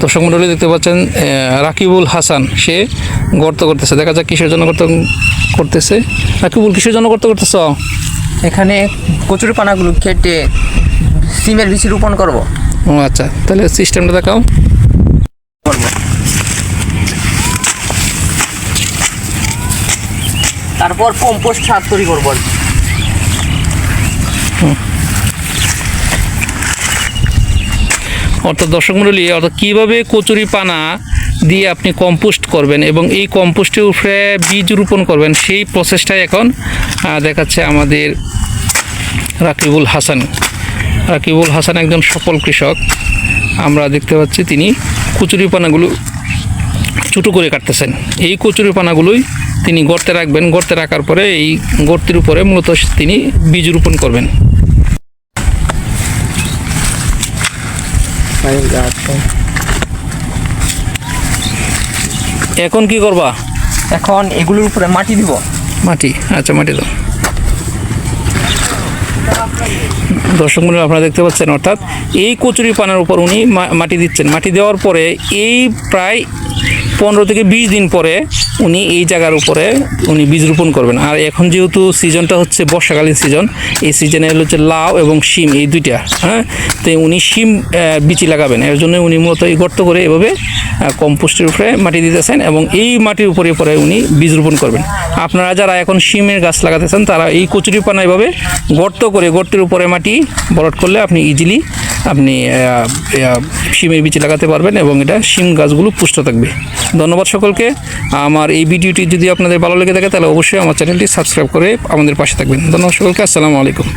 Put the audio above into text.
দর্শক মণ্ডলী দেখতে পাচ্ছেন রাকিবুল হাসান, সে গর্ত করতেছে। দেখা যাক কিসের জন্য গর্ত করতেছে। রাকিবুল, কিসের জন্য গর্ত করতেছ? এখানে কচুরি পানাগুলো কেটে সিমের বীজ রোপণ করব। ও আচ্ছা, তাহলে সিস্টেমটা দেখাও। তারপর কম্পোস্ট সার তৈরি করবো। অর্থাৎ দর্শক মণ্ডলী, অর্থাৎ কীভাবে কচুরি পানা দিয়ে আপনি কম্পোস্ট করবেন এবং এই কম্পোস্টের উপরে বীজ রোপণ করবেন, সেই প্রসেসটাই এখন দেখাচ্ছে আমাদের রাকিবুল হাসান। রাকিবুল হাসান একজন সফল কৃষক। আমরা দেখতে পাচ্ছি তিনি কচুরি পানাগুলো ছোটো করে কাটতেছেন। এই কচুরি পানাগুলোই তিনি গর্তে রাখবেন। গর্তে রাখার পরে এই গর্তের উপরে মূলত তিনি বীজ রোপণ করবেন। এখন কি করবা? এখন এগুলোর উপরে মাটি দিব। মাটি, আচ্ছা মাটি দাও। দর্শক মণ্ডলী, আপনারা দেখতে পাচ্ছেন, অর্থাৎ এই কচুরি পানার উপর উনি মাটি দিচ্ছেন। মাটি দেওয়ার পরে এই প্রায় 15 থেকে 20 দিন পরে উনি এই জায়গার উপরে উনি বীজ রোপণ করবেন। আর এখন যেহেতু সিজনটা হচ্ছে বর্ষাকালীন সিজন, এই সিজনে হচ্ছে লাউ এবং শিম, এই দুইটা। তো উনি শিম বিচি লাগাবেন, এর জন্য উনি মূলত এই গর্ত করে এভাবে কম্পোস্টের উপরে মাটি দিতেছেন এবং এই মাটির উপরে পরে উনি বীজ রোপণ করবেন। আপনারা যারা এখন শিমের গাছ লাগাতেছেন তারা এই কচুরি পানা এভাবে গর্ত করে গর্তের উপরে মাটি ভরাট করলে আপনি ইজিলি আপনি শিমের বীজ লাগাতে পারবেন এবং এটা শিম গাছগুলো পুষ্ট থাকবে। ধন্যবাদ সকলকে। আমার এই ভিডিওটি যদি আপনাদের ভালো লেগে থাকে তাহলে অবশ্যই আমার চ্যানেলটি সাবস্ক্রাইব করে আমাদের পাশে থাকবেন। ধন্যবাদ সকলকে। আসসালামু আলাইকুম।